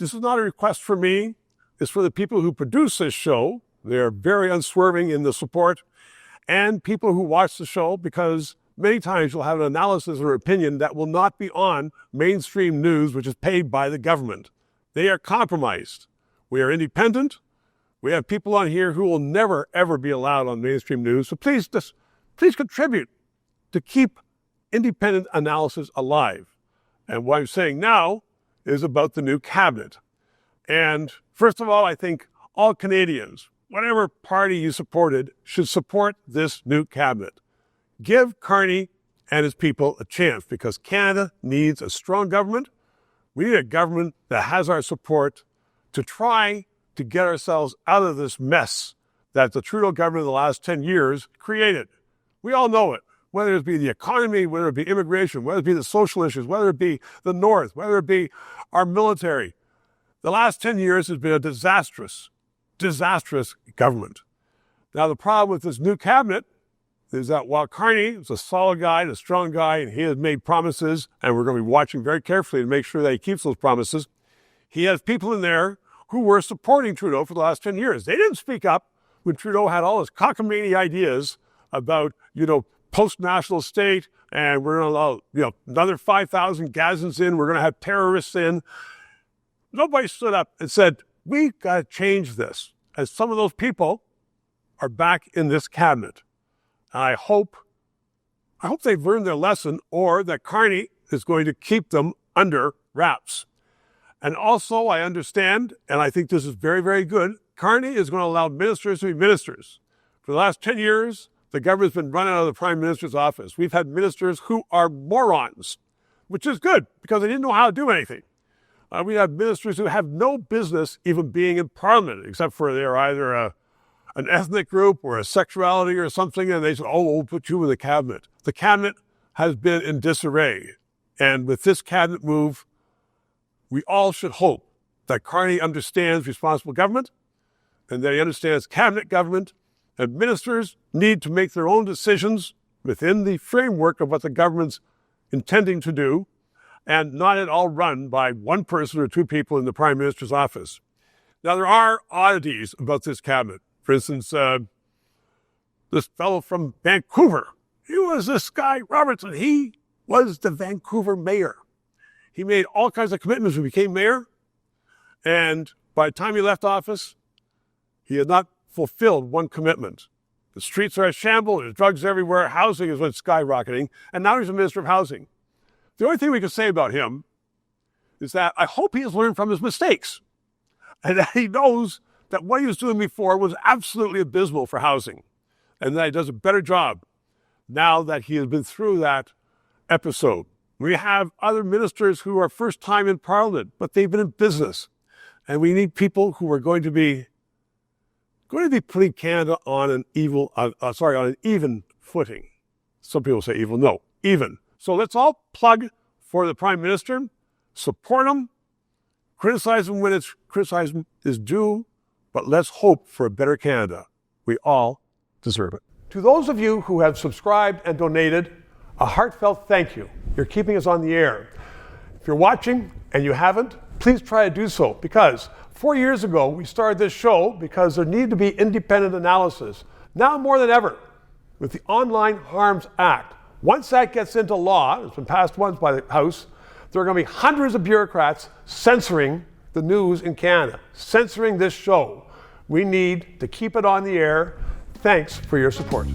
This is not a request for me. It's for the people who produce this show. They're very unswerving in the support, and people who watch the show, because many times you'll have an analysis or opinion that will not be on mainstream news, which is paid by the government. They are compromised. We are independent. We have people on here who will never, ever be allowed on mainstream news. So please contribute to keep independent analysis alive. And what I'm saying now is about the new cabinet. And first of all, I think all Canadians, whatever party you supported, should support this new cabinet. Give Carney and his people a chance, because Canada needs a strong government. We need a government that has our support to try to get ourselves out of this mess that the Trudeau government of the last 10 years created. We all know it, whether it be the economy, whether it be immigration, whether it be the social issues, whether it be the North, whether it be our military. The last 10 years has been a disastrous government. Now, the problem with this new cabinet is that while Carney is a solid guy and a strong guy, and he has made promises, and we're going to be watching very carefully to make sure that he keeps those promises, he has people in there who were supporting Trudeau for the last 10 years. They didn't speak up when Trudeau had all his cockamamie ideas about, post-national state, and we're going to allow, another 5,000 Gazans in, we're going to have terrorists in. Nobody stood up and said, we got to change this. And some of those people are back in this cabinet. And I hope they've learned their lesson, or that Carney is going to keep them under wraps. And also, I understand, and I think this is very, very good, Carney is going to allow ministers to be ministers. For the last 10 years, the government's been run out of the Prime Minister's office. We've had ministers who are morons, which is good, because they didn't know how to do anything. We have ministers who have no business even being in Parliament, except for they're either an ethnic group or a sexuality or something, and they say, we'll put you in the cabinet. The cabinet has been in disarray. And with this cabinet move, we all should hope that Carney understands responsible government, and that he understands cabinet government, and ministers need to make their own decisions within the framework of what the government's intending to do, and not at all run by one person or two people in the Prime Minister's office. Now, there are oddities about this cabinet. For instance, this fellow from Vancouver, he was this guy, Robertson. He was the Vancouver mayor. He made all kinds of commitments when he became mayor, and by the time he left office, he had not fulfilled one commitment. The streets are a shambles, there's drugs everywhere, housing is what's skyrocketing, and now he's a minister of housing. The only thing we can say about him is that I hope he has learned from his mistakes, and that he knows that what he was doing before was absolutely abysmal for housing, and that he does a better job now that he has been through that episode. We have other ministers who are first time in Parliament, but they've been in business, and we need people who are going to be putting Canada on an even footing. Some people say evil, no, even. So let's all plug for the Prime Minister, support him, criticize him when criticism is due, but let's hope for a better Canada. We all deserve it. To those of you who have subscribed and donated, a heartfelt thank you. You're keeping us on the air. If you're watching and you haven't, please try to do so, because 4 years ago we started this show because there needed to be independent analysis. Now more than ever, with the Online Harms Act, once that gets into law, it's been passed once by the House, there are going to be hundreds of bureaucrats censoring the news in Canada, censoring this show. We need to keep it on the air. Thanks for your support.